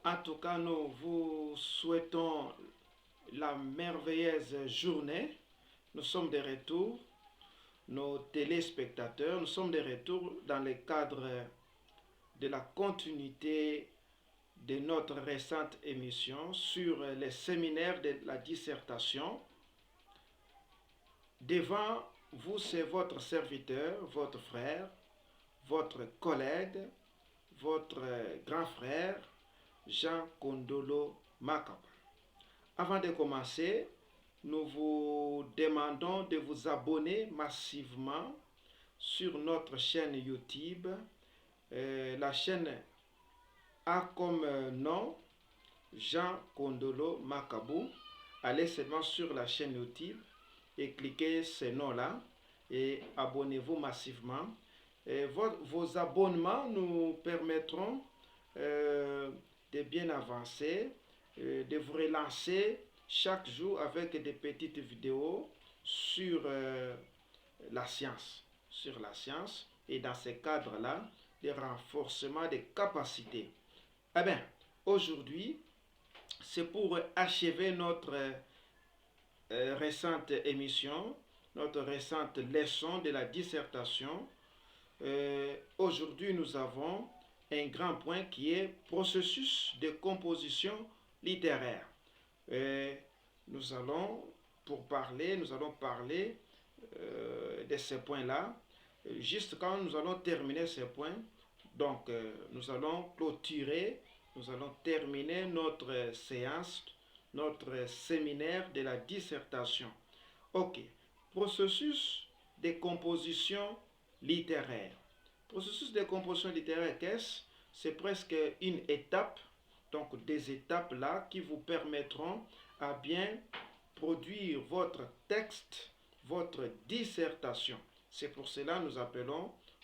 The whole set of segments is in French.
En tout cas, nous vous souhaitons la merveilleuse journée. Nous sommes de retour, nos téléspectateurs, nous sommes de retour dans le cadre de la continuité de notre récente émission sur les séminaires de la dissertation. Devant vous, c'est votre serviteur, votre frère, votre collègue, votre grand frère, Jean Kondolo Makaba. Avant de commencer, nous vous demandons de vous abonner massivement sur notre chaîne YouTube. La chaîne a comme nom Jean Kondolo Makabou. Allez seulement sur la chaîne YouTube et cliquez ce nom-là et abonnez-vous massivement. Vos abonnements nous permettront de bien avancer, de vous relancer chaque jour avec des petites vidéos sur la science, et dans ce cadre-là, des renforcements des capacités. Eh bien, aujourd'hui, c'est pour achever notre récente émission, notre récente leçon de la dissertation. Aujourd'hui, nous avons un grand point qui est processus de composition littéraire. Nous allons parler de ces points-là. Juste quand nous allons terminer ces points, donc nous allons clôturer, nous allons terminer notre séance, notre séminaire de la dissertation. Ok, processus de composition littéraire. Processus de composition littéraire, qu'est-ce? C'est presque une étape, donc des étapes là qui vous permettront à bien produire votre texte, votre dissertation. C'est pour cela que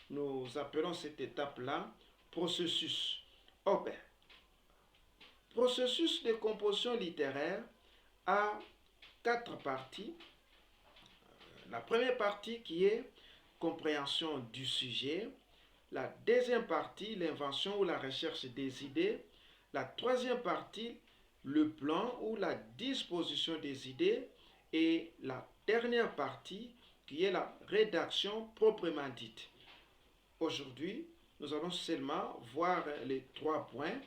nous appelons cette étape-là processus. Oh ben, processus de composition littéraire a 4 parties. La première partie qui est compréhension du sujet. La deuxième partie, l'invention ou la recherche des idées. La troisième partie, le plan ou la disposition des idées. Et la dernière partie, qui est la rédaction proprement dite. Aujourd'hui, nous allons seulement voir les 3 points.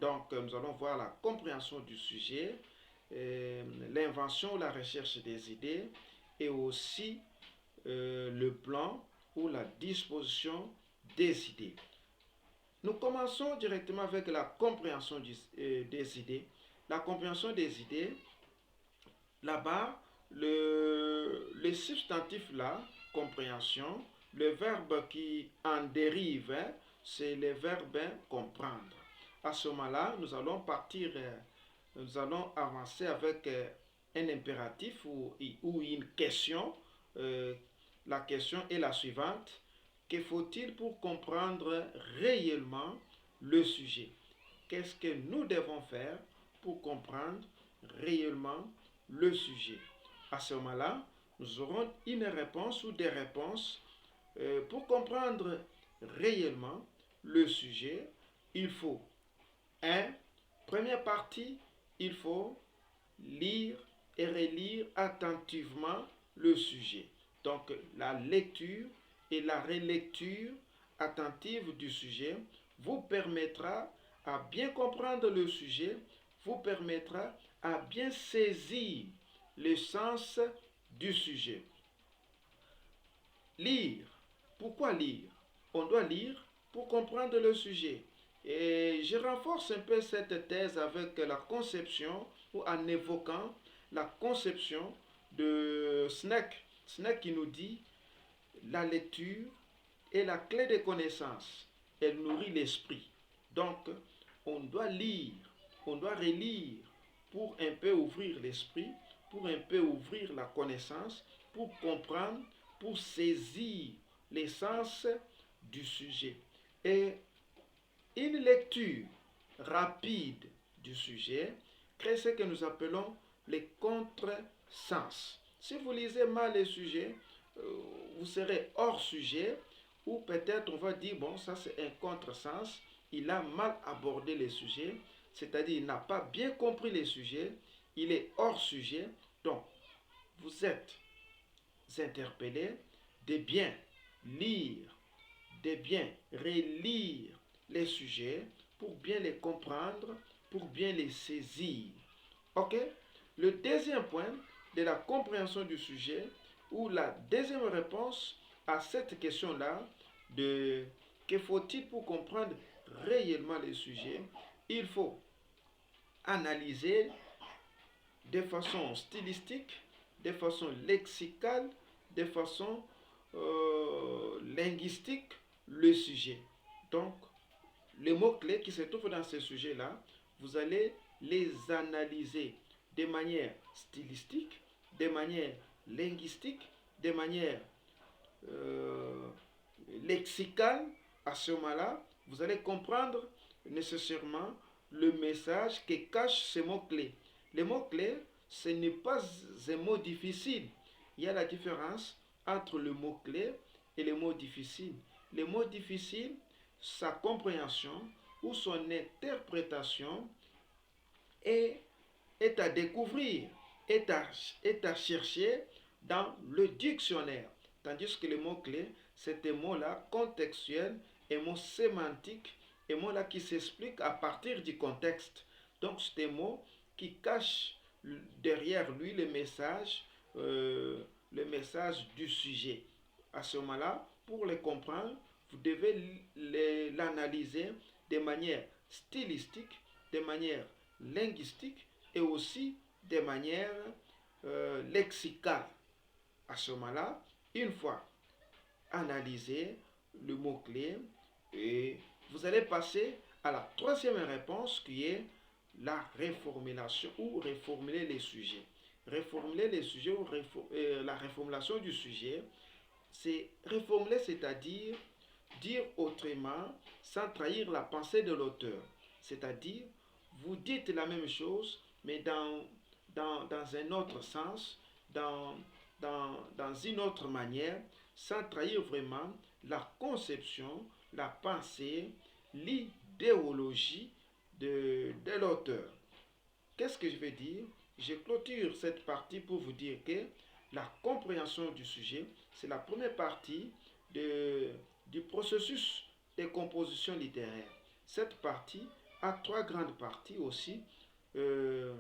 Donc, nous allons voir la compréhension du sujet, l'invention ou la recherche des idées, et aussi le plan ou la disposition des idées. Nous commençons directement avec la compréhension des idées. La compréhension des idées, là-bas, le substantif là, compréhension, le verbe qui en dérive, c'est le verbe comprendre. À ce moment-là, nous allons avancer avec un impératif ou une question. La question est la suivante. Que faut-il pour comprendre réellement le sujet? Qu'est-ce que nous devons faire pour comprendre réellement le sujet? À ce moment-là, nous aurons une réponse ou des réponses. Pour comprendre réellement le sujet, il faut première partie, il faut lire et relire attentivement le sujet. Donc la lecture et la relecture attentive du sujet vous permettra à bien comprendre le sujet, vous permettra à bien saisir le sens du sujet. Lire. Pourquoi lire? On doit lire pour comprendre le sujet. Et je renforce un peu cette thèse avec la conception ou en évoquant la conception de Snec. Snec qui nous dit la lecture est la clé des connaissances. Elle nourrit l'esprit. Donc, on doit lire, on doit relire pour un peu ouvrir l'esprit, pour un peu ouvrir la connaissance, pour comprendre, pour saisir l'essence du sujet. Et une lecture rapide du sujet crée ce que nous appelons les contresens. Si vous lisez mal les sujets, vous serez hors sujet, ou peut-être on va dire, bon, ça c'est un contresens, il a mal abordé les sujets, c'est-à-dire il n'a pas bien compris les sujets, il est hors sujet. Donc, vous êtes interpellé de bien lire, de bien relire les sujets pour bien les comprendre, pour bien les saisir. Ok? Le deuxième point de la compréhension du sujet, ou la deuxième réponse à cette question-là, de que faut-il pour comprendre réellement les sujets, il faut analyser de façon stylistique, de façon lexicale, de façon linguistique le sujet. Donc, les mots-clés qui se trouvent dans ces sujets-là, vous allez les analyser de manière stylistique, de manière linguistique, de manière euh, lexicale. À ce moment-là, vous allez comprendre nécessairement le message que cachent ces mots-clés. Les mots-clés, ce n'est pas un mot difficile. Il y a la différence entre le mot-clé et les mots difficiles. Les mots difficiles, sa compréhension ou son interprétation est, est à découvrir, est à chercher dans le dictionnaire. Tandis que les mots-clés, c'est des mots-là contextuels, et mots sémantiques, et mots-là qui s'expliquent à partir du contexte. Donc, c'est des mots qui cachent derrière lui le message du sujet. À ce moment-là, pour les comprendre, vous devez l'analyser de manière stylistique, de manière linguistique et aussi de manière lexicale. À ce moment-là, une fois analysé le mot-clé, et vous allez passer à la troisième réponse qui est la reformulation ou reformuler les sujets. Reformuler les sujets ou la reformulation du sujet, c'est reformuler, c'est-à-dire dire autrement sans trahir la pensée de l'auteur. C'est-à-dire, vous dites la même chose, mais dans un autre sens, dans une autre manière, sans trahir vraiment la conception, la pensée, l'idéologie de l'auteur. Qu'est-ce que je veux dire? Je clôture cette partie pour vous dire que la compréhension du sujet, c'est la première partie du processus de composition littéraire. Cette partie a trois grandes parties aussi. Euh,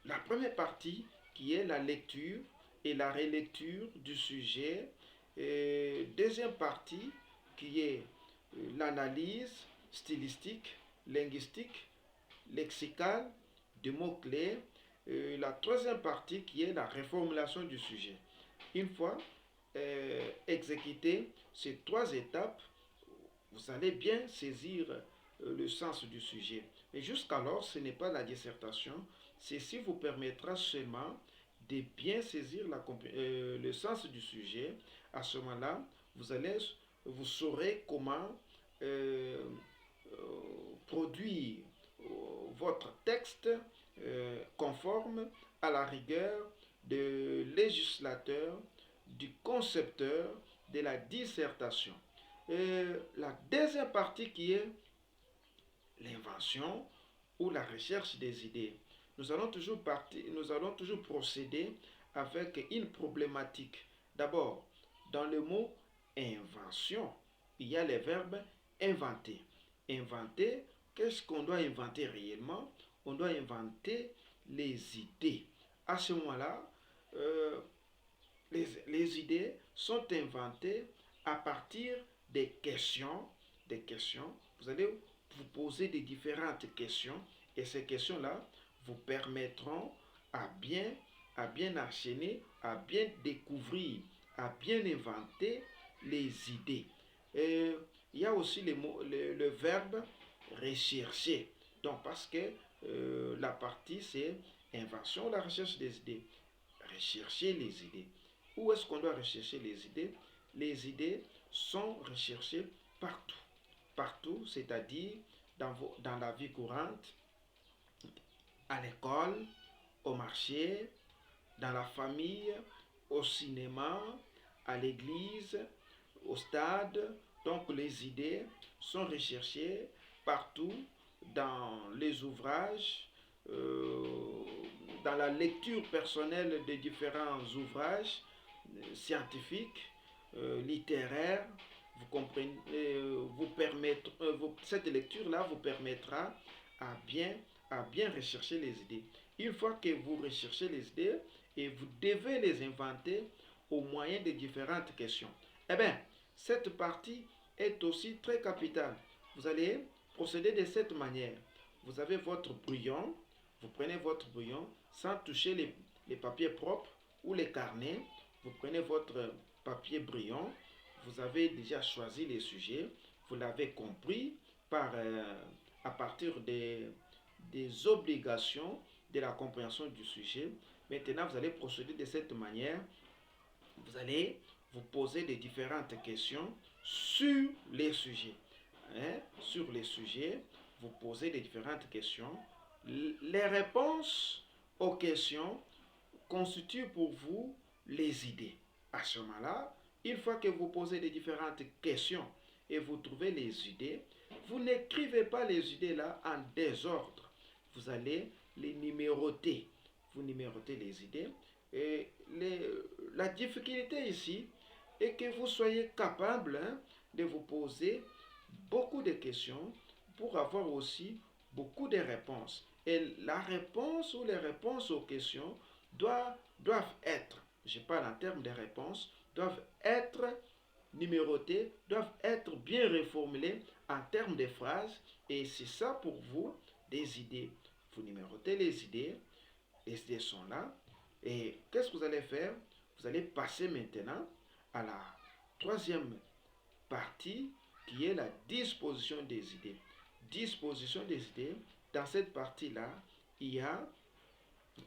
la première partie qui est la lecture et la relecture du sujet. Et deuxième partie qui est l'analyse stylistique, linguistique, lexicale de mots-clés. La troisième partie qui est la reformulation du sujet. Une fois exécuté ces trois étapes, vous allez bien saisir le sens du sujet. Et jusqu'alors, ce n'est pas la dissertation. Ceci vous permettra seulement de bien saisir le sens du sujet. À ce moment-là, vous saurez comment euh, euh, produire votre texte conforme à la rigueur du législateur, du concepteur de la dissertation. La deuxième partie qui est l'invention ou la recherche des idées. Nous allons toujours procéder avec une problématique. D'abord, dans le mot invention, il y a le verbe inventer. Inventer, qu'est-ce qu'on doit inventer réellement? On doit inventer les idées. À ce moment-là, euh, les idées sont inventées à partir des questions. Des questions. Vous allez vous poser des différentes questions et ces questions-là vous permettront à bien enchaîner, à bien découvrir, à bien inventer les idées. Et il y a aussi le verbe rechercher. Donc parce que la partie c'est invention, la recherche des idées. Rechercher les idées. Où est-ce qu'on doit rechercher les idées? Les idées sont recherchées partout. Partout, c'est-à-dire dans la vie courante, à l'école, au marché, dans la famille, au cinéma, à l'église, au stade, Donc les idées sont recherchées partout dans les ouvrages, dans la lecture personnelle de différents ouvrages scientifiques, littéraires. Vous comprenez, cette lecture-là vous permettra à bien, à bien rechercher les idées. Une fois que vous recherchez les idées, et vous devez les inventer au moyen de différentes questions. Eh bien, cette partie est aussi très capitale. Vous allez procéder de cette manière. Vous avez votre brouillon, vous prenez votre brouillon sans toucher les papiers propres ou les carnets. Vous prenez votre papier brouillon, vous avez déjà choisi les sujets, vous l'avez compris à partir des obligations de la compréhension du sujet. Maintenant, vous allez procéder de cette manière. Vous allez vous poser des différentes questions sur les sujets. Sur les sujets, vous posez des différentes questions. Les réponses aux questions constituent pour vous les idées. À ce moment-là, une fois que vous posez les différentes questions et vous trouvez les idées, vous n'écrivez pas les idées là en désordre. Vous allez les numéroter. Vous numérotez les idées. Et la difficulté ici est que vous soyez capable de vous poser beaucoup de questions pour avoir aussi beaucoup de réponses. Et la réponse ou les réponses aux questions doivent être, je parle en termes de réponses, doivent être numérotées, doivent être bien reformulées en termes de phrases. Et c'est ça pour vous, des idées. Vous numérotez les idées sont là. Et qu'est-ce que vous allez faire? Vous allez passer maintenant à la troisième partie qui est la disposition des idées. Disposition des idées, dans cette partie-là, il y a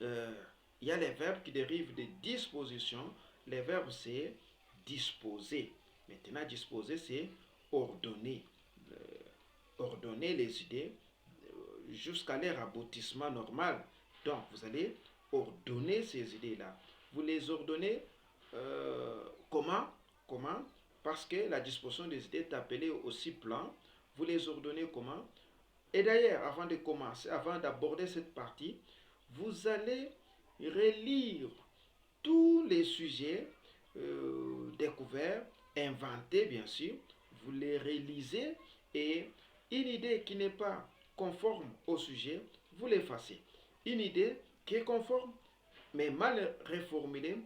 euh, il y a les verbes qui dérivent de disposition. Les verbes, c'est disposer. Maintenant, disposer, c'est ordonner. Ordonner les idées jusqu'à leur aboutissement normal. Donc, vous allez ordonner ces idées-là. Vous les ordonnez comment? Comment? Parce que la disposition des idées est appelée aussi plan. Vous les ordonnez comment? Et d'ailleurs, avant de commencer, avant d'aborder cette partie, vous allez relire tous les sujets découverts, inventés bien sûr. Vous les relisez et une idée qui n'est pas conforme au sujet, vous l'effacez. Une idée qui est conforme mais mal reformulée,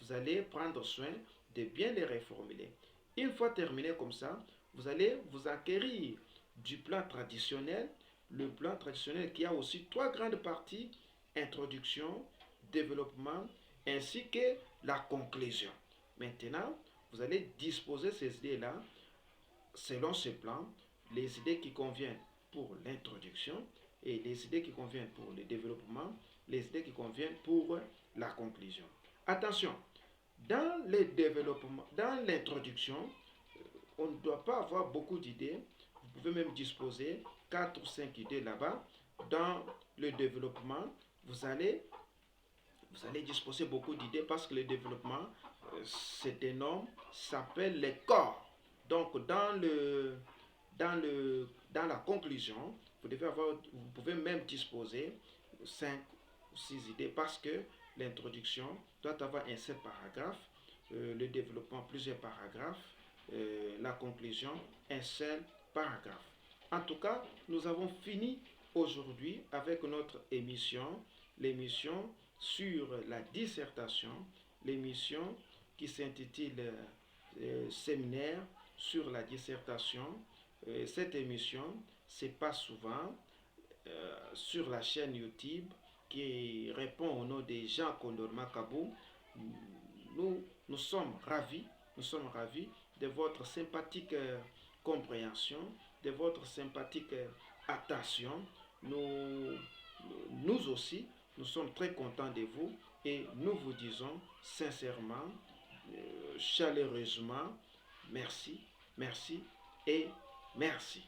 vous allez prendre soin de bien les reformuler. Une fois terminé comme ça, vous allez vous acquérir du plan traditionnel. Le plan traditionnel qui a aussi trois grandes parties: introduction, développement, ainsi que la conclusion. Maintenant, vous allez disposer ces idées-là selon ce plan, les idées qui conviennent pour l'introduction et les idées qui conviennent pour le développement, les idées qui conviennent pour la conclusion. Attention, dans le développement, dans l'introduction, on ne doit pas avoir beaucoup d'idées. Vous pouvez même disposer 4 ou 5 idées là-bas. Dans le développement, vous allez disposer beaucoup d'idées parce que le développement, c'est énorme, s'appelle les corps. Donc dans la conclusion, vous pouvez même disposer 5 ou 6 idées parce que l'introduction doit avoir un seul paragraphe, le développement plusieurs paragraphes, la conclusion un seul paragraphe. En tout cas, nous avons fini aujourd'hui avec notre émission, l'émission sur la dissertation, l'émission qui s'intitule Séminaire sur la dissertation. Cette émission se passe souvent sur la chaîne YouTube qui répond au nom de Jean Condorma Kabou. Nous sommes ravis de votre sympathique compréhension, de votre sympathique attention. Nous aussi, nous sommes très contents de vous et nous vous disons sincèrement, chaleureusement, merci, merci et merci.